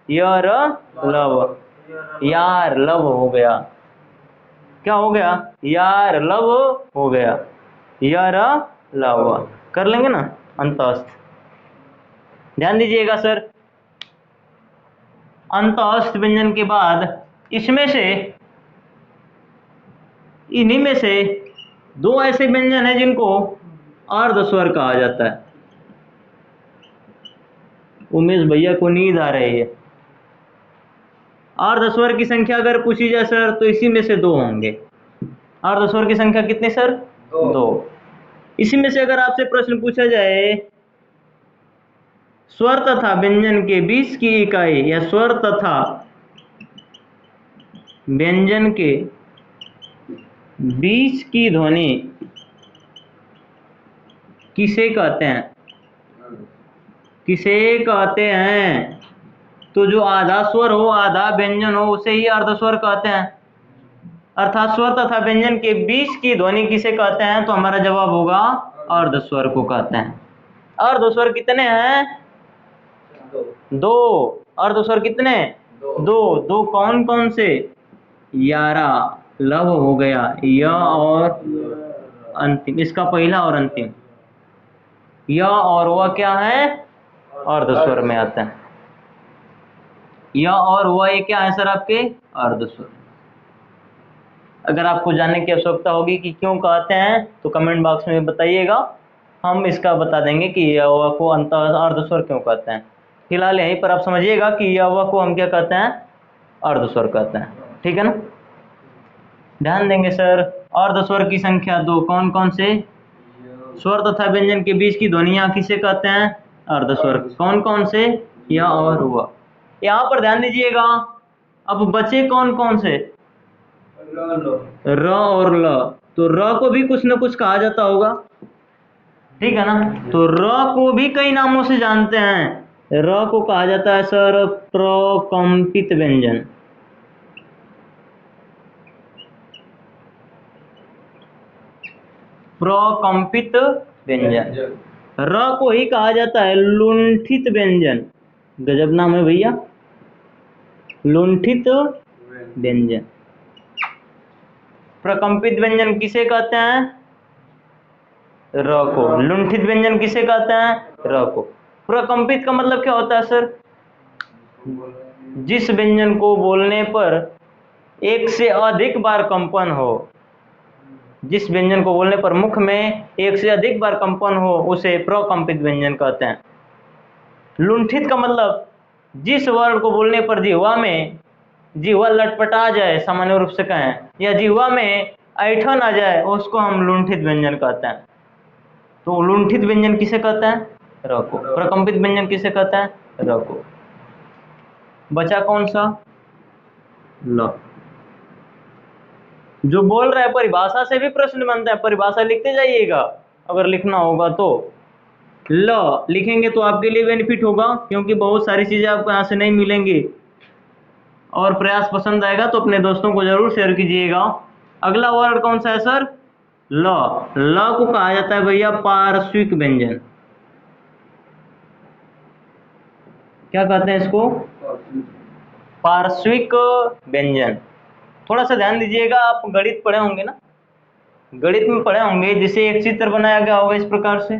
य, र, ल, व। यार लव हो गया। क्या हो गया? यार लव हो गया। यार लव। कर लेंगे ना अंतःस्थ। ध्यान दीजिएगा सर, अंतःस्थ व्यंजन के बाद इसमें से, इन्हीं में से 2 ऐसे व्यंजन हैं जिनको अर्धस्वर कहा जाता है। उमेश भैया को नींद आ रही है। अर्धस्वर की संख्या अगर पूछी जाए सर तो इसी में से 2 होंगे। अर्धस्वर की संख्या कितनी सर? 2। इसी में से अगर आपसे प्रश्न पूछा जाए स्वर तथा व्यंजन के बीच की इकाई, या स्वर तथा व्यंजन के बीच की ध्वनि किसे कहते हैं? किसे कहते हैं? तो जो आधा स्वर हो, आधा व्यंजन हो, उसे ही अर्धस्वर कहते हैं। अर्थात स्वर तथा व्यंजन के बीच की ध्वनि किसे कहते हैं? तो हमारा जवाब होगा अर्धस्वर को कहते हैं। अर्धस्वर कितने हैं? 2। अर्धस्वर कितने? 2। 2 कौन कौन से? यारा, लव हो गया, य और अंतिम, इसका पहला और अंतिम। य और वह क्या है? अर्धस्वर में आता है। य और वह ये क्या है सर आपके? अर्धस्वर। अगर आपको जानने की आवश्यकता होगी कि क्यों कहते हैं तो कमेंट बॉक्स में बताइएगा, हम इसका बता देंगे कि य व को अर्धस्वर क्यों कहते हैं। फिलहाल यहीं पर आप समझिएगा कि य व को हम क्या कहते हैं? अर्धस्वर कहते हैं। ठीक है ना? ध्यान देंगे सर, अर्धस्वर की संख्या 2। कौन कौन से? स्वर तथा व्यंजन के बीच की ध्वनियां किसे कहते हैं? अर्धस्वर। कौन कौन से? य और व। यहाँ पर ध्यान दीजिएगा, अब बचे कौन कौन से? र और ल। तो र को भी कुछ न कुछ कहा जाता होगा, ठीक है ना? तो र को भी कई नामों से जानते हैं। र को कहा जाता है सर प्रकंपित व्यंजन। प्रकंपित व्यंजन। र को ही कहा जाता है लुंठित व्यंजन। गजब नाम है भैया, लुंठित व्यंजन। प्रकंपित व्यंजन किसे कहते हैं? र को। लुंठित व्यंजन किसे कहते हैं? र को। प्रकंपित का मतलब क्या होता है सर? जिस व्यंजन को बोलने पर एक से अधिक बार कंपन हो, जिस व्यंजन को बोलने पर मुख में एक से अधिक बार कंपन हो उसे प्रकंपित व्यंजन कहते हैं। लुंठित का मतलब जिस वर्ण को बोलने पर जिह्वा लटपटा जाए, सामान्य रूप से कहें, या जिह्वा में ऐंठन आ जाए, उसको हम लुंठित व्यंजन कहते हैं। तो लुंठित व्यंजन किसे कहते हैं? र को। प्रकंपित व्यंजन किसे कहते हैं? र को। बचा कौन सा? ल। जो बोल रहा है परिभाषा से भी प्रश्न बनता है, परिभाषा लिखते जाइएगा अगर लिखना होगा तो। ल लिखेंगे तो आपके लिए बेनिफिट होगा, क्योंकि बहुत सारी चीजें आपको यहाँ से नहीं मिलेंगी। और प्रयास पसंद आएगा तो अपने दोस्तों को जरूर शेयर कीजिएगा। अगला वर्ड कौन सा है सर? ल। ल को कहा जाता है भैया पार्श्विक व्यंजन। क्या कहते हैं इसको? पार्श्विक व्यंजन। थोड़ा सा ध्यान दीजिएगा, आप गणित पढ़े होंगे ना, गणित में पढ़े होंगे, जिसे एक चित्र बनाया गया होगा इस प्रकार से,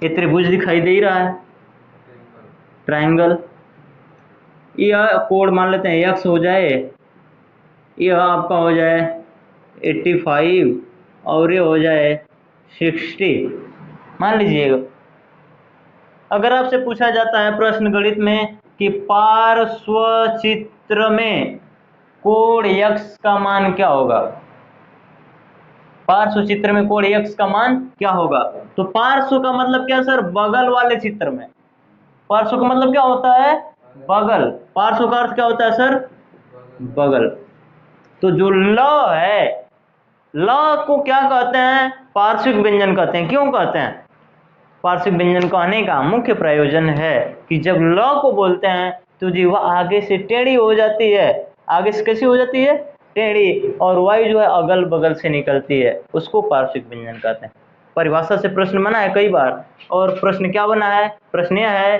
ये त्रिभुज दिखाई दे रहा है, ट्रायंगल। यह कोण मान लेते हैं x हो जाए, यह आपका हो जाए 85 और ये हो जाए 60 मान लीजिएगा। अगर आपसे पूछा जाता है प्रश्न गणित में कि पार्श्व चित्र में कोण x का मान क्या होगा, पार्श्व चित्र में कोण x का मान क्या होगा, तो पार्श्व का मतलब क्या सर? बगल वाले चित्र में। पार्श्व का मतलब क्या होता है? बगल। पार्श्व का अर्थ क्या होता है सर? बगल। तो जो ल है, ल को क्या कहते हैं? पार्श्विक व्यंजन कहते हैं। क्यों कहते हैं? पार्श्विक व्यंजन कहने का मुख्य प्रयोजन है कि जब ल को बोलते हैं तो जीवा आगे से टेढ़ी हो जाती है। आगे से कैसी हो जाती है? टेढ़ी। और वायु जो है अगल बगल से निकलती है, उसको पार्श्विक व्यंजन कहते हैं। परिभाषा से प्रश्न बना है कई बार, और प्रश्न क्या बना है? प्रश्न यह है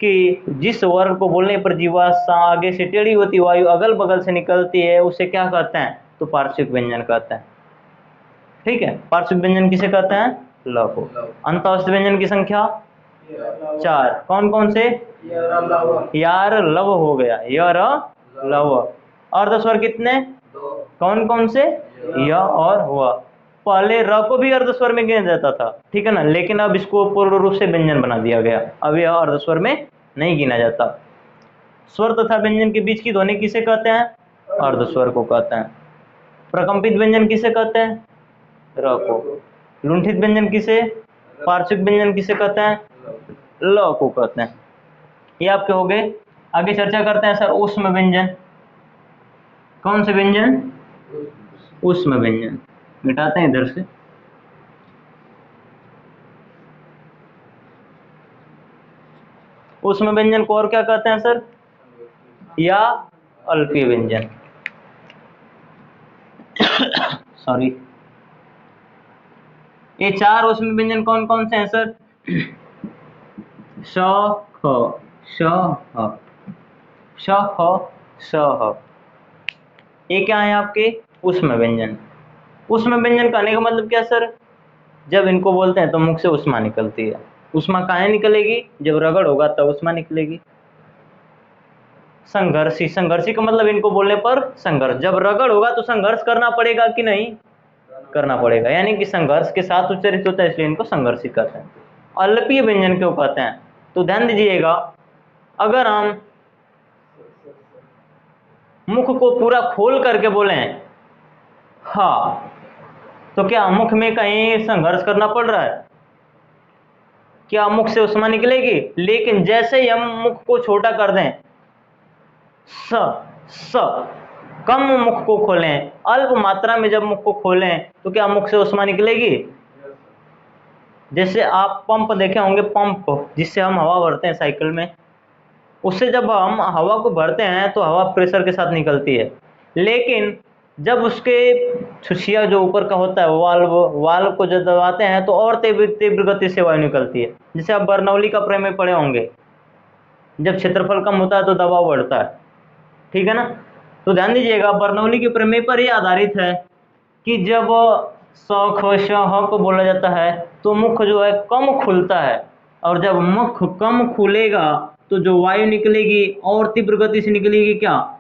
कि जिस वर्ग को बोलने पर जीवा आगे से टेढ़ी होती, वायु अगल बगल से निकलती है, उसे क्या कहते हैं? तो पार्श्विक व्यंजन कहते हैं। ठीक है, पार्श्विक व्यंजन किसे कहते हैं? ल को। अंतःस्थ व्यंजन की संख्या 4। कौन कौन से? यार लव हो गया, यार लव। अर्धस्वर कितने? कौन कौन से? य और व। पहले र को भी अर्धस्वर में गिना जाता था, ठीक है ना, लेकिन अब इसको पूर्ण रूप से व्यंजन बना दिया गया, अब यह अर्धस्वर में नहीं गिना जाता। स्वर तथा व्यंजन के बीच की ध्वनि किसे कहते हैं? अर्धस्वर को कहते हैं। प्रकंपित व्यंजन किसे कहते हैं? र को। लुंठित व्यंजन किसे? पार्श्विक व्यंजन किसे कहते हैं? ल को कहते हैं। ये आपके हो गए। आगे चर्चा करते हैं सर ऊष्म व्यंजन। कौन से व्यंजन? ऊष्म व्यंजन। मिटाते हैं इधर से। ऊष्म व्यंजन को और क्या कहते हैं सर? या अल्पीय व्यंजन। सॉरी, ये 4 ऊष्म व्यंजन कौन कौन से हैं सर? श, ख, श, ह, श, ख, स, ह। ये क्या है आपके? ऊष्म व्यंजन। ऊष्म व्यंजन कहने का मतलब क्या सर? जब इनको बोलते हैं तो मुख से ऊष्मा निकलती है। ऊष्मा कहाँ निकलेगी? जब रगड़ होगा तब ऊष्मा निकलेगी। संघर्षी, संघर्षी का मतलब इनको बोलने पर संघर्ष, जब रगड़ होगा तो संघर्ष करना पड़ेगा कि नहीं? करना पड़ेगा, यानी कि संघर्ष के साथ उच्चारित होता है, इसलिए इनको संघर्षी कहते हैं। अल्पीय व्यंजन क्यों कहते हैं? तो ध्यान दीजिएगा, अगर हम मुख को पूरा खोल करके बोले हाँ, तो क्या मुख में कहीं संघर्ष करना पड़ रहा है? क्या मुख से ऊष्मा निकलेगी? लेकिन जैसे ही हम मुख को छोटा कर दें, स कम मुख को खोलें, अल्प मात्रा में जब मुख को खोलें, तो क्या मुख से ऊष्मा निकलेगी? जैसे आप पंप देखे होंगे, पंप जिससे हम हवा भरते हैं साइकिल में, उससे जब हम हवा को भरते हैं तो हवा प्रेशर के साथ निकलती है, लेकिन जब उसके छुछिया जो ऊपर का होता है वाल्व को जब दबाते हैं तो और तीव्र गति से वायु निकलती है। जैसे आप बर्नौली का प्रमेय पढ़े होंगे, जब क्षेत्रफल कम होता है तो दबाव बढ़ता है, ठीक है ना। तो ध्यान दीजिएगा, बर्नौली के प्रमेय पर यह आधारित है कि जब स ख श ह को बोला जाता है तो मुख जो है कम खुलता है, और जब मुख कम खुलेगा तो जो वायु निकलेगी और तीव्र गति से निकलेगी। क्या?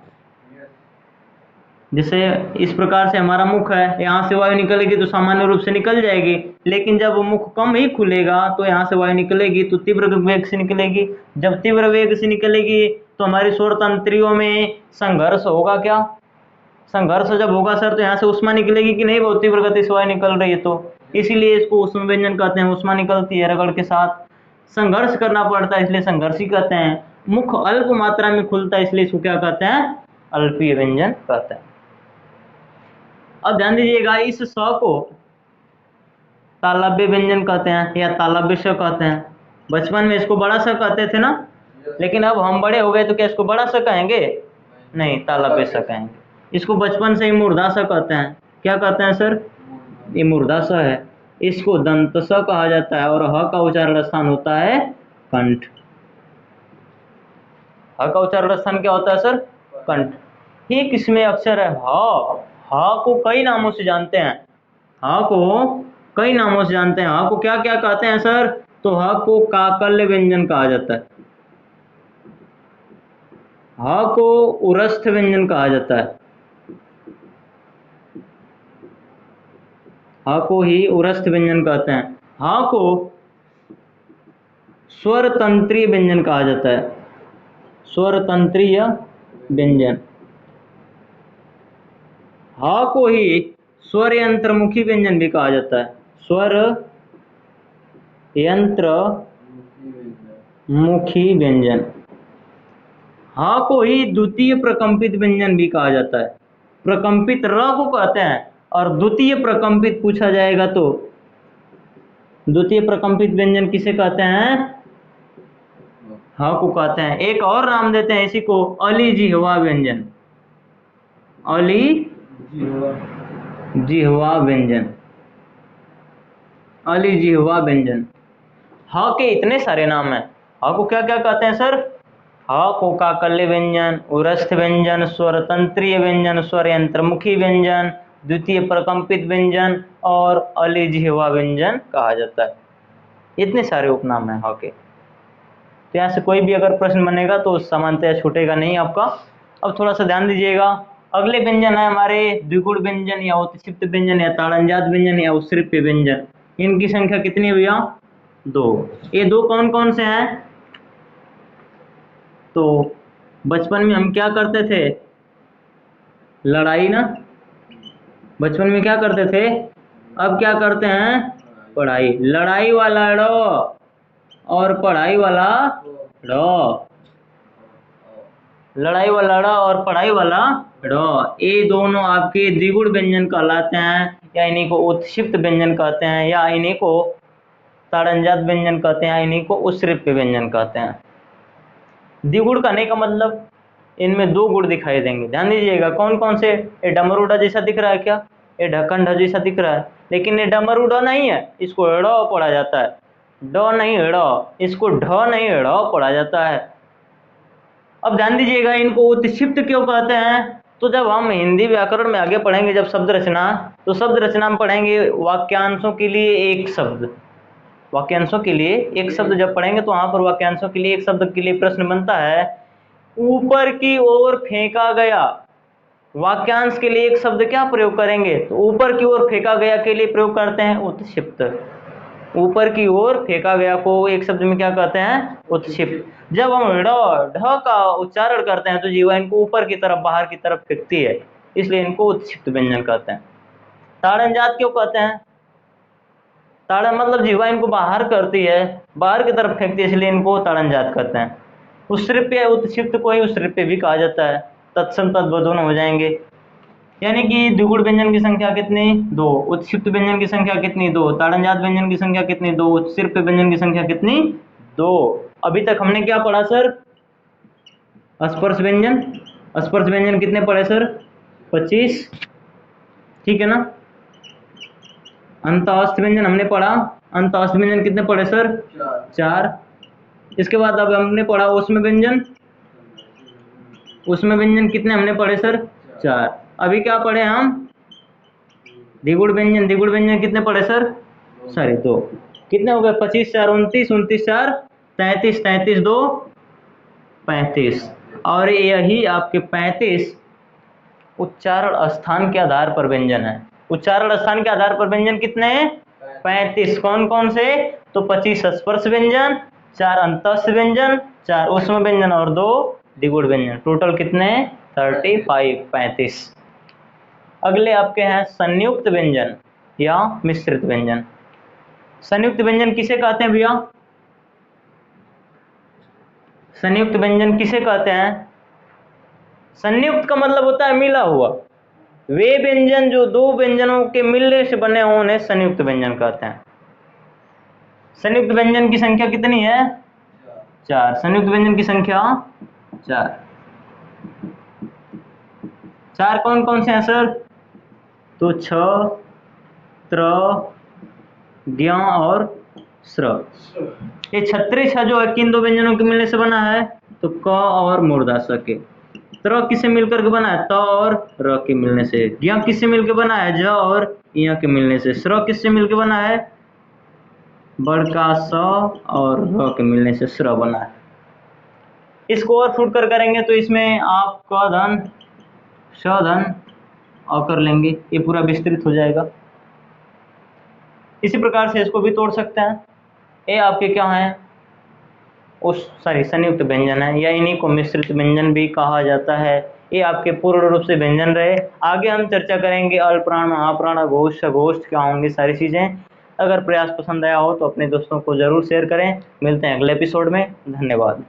जैसे इस प्रकार से हमारा मुख है, यहाँ से वायु निकलेगी तो सामान्य रूप से निकल जाएगी, लेकिन जब मुख कम ही खुलेगा तो यहाँ से वायु निकलेगी तो तीव्र वेग से निकलेगी। जब तीव्र वेग से निकलेगी तो हमारी स्वर तंत्रियों में संघर्ष होगा। क्या? संघर्ष जब होगा सर तो यहाँ से ऊष्मा निकलेगी कि नहीं? बहुत तीव्र गति से वायु निकल रही है, तो इसीलिए इसको ऊष्म व्यंजन कहते हैं। ऊष्मा निकलती है रगड़ के साथ, संघर्ष करना पड़ता है, इसलिए संघर्षी कहते हैं। मुख अल्प मात्रा में खुलता है, इसलिए इसको क्या कहते हैं? अल्पीय व्यंजन कहते हैं। अब ध्यान दीजिएगा, इस स को तालव्य व्यंजन कहते हैं या तालव्य स कहते हैं। बचपन में इसको बड़ा स कहते थे ना, लेकिन अब हम बड़े हो गए तो क्या इसको बड़ा स कहेंगे? नहीं, तालव्य स कहेंगे। इसको बचपन से ही मूर्धाशय कहते हैं। क्या कहते हैं सर? ये मूर्धाशय है। इसको दंत स कहा जाता है और ह का उच्चारण स्थान होता है कंठ। ह का उच्चारण स्थान क्या होता है सर? कंठ। एक इसमें अक्षर है ह। ह को कई नामों से जानते हैं। ह को कई नामों से जानते हैं। ह को क्या क्या कहते हैं सर? तो ह को काकल्य व्यंजन कहा जाता है। ह को उरस्थ व्यंजन कहा जाता है। ह को ही उरस्थ व्यंजन कहते हैं। ह को स्वर तंत्रीय व्यंजन कहा जाता है। स्वर तंत्रीय व्यंजन। ह को ही स्वर यंत्रमुखी व्यंजन भी कहा जाता है। स्वर यंत्र मुखी व्यंजन। ह को ही द्वितीय प्रकंपित व्यंजन भी कहा जाता है। प्रकंपित र को कहते हैं और द्वितीय प्रकंपित पूछा जाएगा तो द्वितीय प्रकंपित व्यंजन किसे कहते हैं? ह को कहते हैं। एक और नाम देते हैं इसी को, अलिजिह्वा व्यंजन। अलिजिह्वा व्यंजन। अलिजिह्वा व्यंजन। ह के इतने सारे नाम हैं। ह को क्या क्या कहते हैं सर? ह को काकल्य व्यंजन, उरस्थ व्यंजन, स्वर तंत्रीय व्यंजन, स्वर यंत्रमुखी व्यंजन, द्वितीय प्रकंपित व्यंजन और अलिजिह्वा व्यंजन कहा जाता है। इतने सारे उपनाम हैं ह के। तो यहाँ से कोई भी अगर प्रश्न बनेगा तो सामान्यतः छूटेगा नहीं आपका। अब थोड़ा सा ध्यान दीजिएगा। अगले व्यंजन है हमारे द्विगुण व्यंजन या उत्क्षिप्त व्यंजन या ताड़नजात व्यंजन या उत्सृप्य व्यंजन। इनकी संख्या कितनी है भैया? 2। ये 2 कौन कौन से हैं? तो बचपन में हम क्या करते थे? लड़ाई ना। बचपन में क्या करते थे? अब क्या करते हैं? पढ़ाई। लड़ाई वाला ड़ और पढ़ाई वाला ड़। लड़ाई वाला ड़ और पढ़ाई वाला ड़, ये दोनों आपके द्विगुण व्यंजन कहलाते हैं या इन्हीं को उत्क्षिप्त व्यंजन कहते हैं या इन्हीं को ताड़नजात व्यंजन कहते हैं, इन्हीं को उत्सृप्य व्यंजन कहते हैं। द्विगुण कहने का मतलब इनमें 2 गुण दिखाई देंगे। ध्यान दीजिएगा कौन कौन से? ये डमरूडा जैसा दिख रहा है क्या? ये ढक्कन ढ जैसा दिख रहा है, लेकिन ये डमरूडा नहीं है, इसको ड़ पढ़ा जाता है। ड नहीं ड़, इसको ढ नहीं ड़ पढ़ा जाता है। अब ध्यान दीजिएगा इनको उत्क्षिप्त क्यों कहते हैं? तो जब हम हिंदी व्याकरण में आगे पढ़ेंगे, जब शब्द रचना, तो शब्द रचना में पढ़ेंगे वाक्यांशों के लिए एक शब्द। वाक्यांशों के लिए एक शब्द जब पढ़ेंगे तो वहां पर वाक्यांशों के लिए एक शब्द के लिए प्रश्न बनता है, ऊपर की ओर फेंका गया। वाक्यांश के लिए एक शब्द क्या प्रयोग करेंगे? तो ऊपर की ओर फेंका गया के लिए प्रयोग करते हैं उत्क्षिप्त। ऊपर की ओर फेंका गया को एक शब्द में क्या कहते हैं? उत्क्षिप्त। जब हम ड़ ढ का उच्चारण करते हैं तो जीवा इनको ऊपर की तरफ, बाहर की तरफ फेंकती है, इसलिए इनको उत्क्षिप्त व्यंजन कहते हैं। ताड़नजात क्यों कहते हैं? ताड़न मतलब जीवा इनको बाहर करती है, बाहर की तरफ फेंकती है, इसलिए इनको ताड़नजात कहते हैं। उत्सृप्य उत्क्षिप्त को ही उत्सृप्य भी कहा जाता है। तत्सम तद्भव दोनों हो जाएंगे। यानी कि द्विगुण व्यंजन की संख्या कितनी? 2। उत्क्षिप्त व्यंजन की संख्या कितनी? 2। ताड़नजात व्यंजन की संख्या कितनी? 2। उत्सृप्य व्यंजन की संख्या कितनी? 2। अभी तक हमने क्या पढ़ा सर? स्पर्श व्यंजन। स्पर्श व्यंजन कितने पढ़े सर? 25। ठीक है ना। अंतःस्थ व्यंजन हमने पढ़ा। अंतःस्थ व्यंजन कितने पढ़े सर? 4। इसके बाद अब हमने पढ़ा ऊष्म व्यंजन। ऊष्म व्यंजन कितने हमने पढ़े सर? 4। अभी क्या पढ़े हम? द्विगुण व्यंजन। द्विगुण व्यंजन कितने पढ़े सर? 2। कितने हो गए? 25 4 29, 29 4 33, 33 2 35। और यही आपके 35 उच्चारण स्थान के आधार पर व्यंजन है। उच्चारण स्थान के आधार पर व्यंजन कितने हैं? 35। कौन कौन से? तो 25 स्पर्श व्यंजन, 4 अंतःस्थ व्यंजन, 4 ऊष्म व्यंजन और 2 द्विगुण व्यंजन। टोटल कितने? 35 35। अगले आपके हैं संयुक्त व्यंजन या मिश्रित व्यंजन। संयुक्त व्यंजन किसे कहते हैं भैया? संयुक्त व्यंजन किसे कहते हैं? संयुक्त का मतलब होता है मिला हुआ। वे व्यंजन जो 2 व्यंजनों के मिलने से बने हों उन्हें संयुक्त व्यंजन कहते हैं। संयुक्त व्यंजन की संख्या कितनी है? 4। संयुक्त व्यंजन की संख्या 4। चार कौन कौन से हैं सर? तो छ, त्र, ज्ञ और श्र। ये छत्रीय छ जो है किन दो व्यंजनों के मिलने से बना है? तो क और मूर्धा स के। त्र किससे मिलकर के बना है? त और र के मिलने से। ज्ञ किससे मिलकर बना है? ज और य के मिलने से। श्र किससे मिलकर बना है? बड़का स और र के मिलने से श्र बना है। इसको और फुट कर करेंगे तो इसमें आप क धन श धन और कर लेंगे, ये पूरा विस्तृत हो जाएगा। इसी प्रकार से इसको भी तोड़ सकते हैं। ये आपके क्या हैं? संयुक्त व्यंजन है, या इन्हीं को मिश्रित व्यंजन भी कहा जाता है। ये आपके पूर्ण रूप से व्यंजन रहे। आगे हम चर्चा करेंगे अल्पप्राण, महाप्राण, अघोष, सघोष क्या होंगे सारी चीजें। अगर प्रयास पसंद आया हो तो अपने दोस्तों को जरूर शेयर करें। मिलते हैं अगले एपिसोड में। धन्यवाद।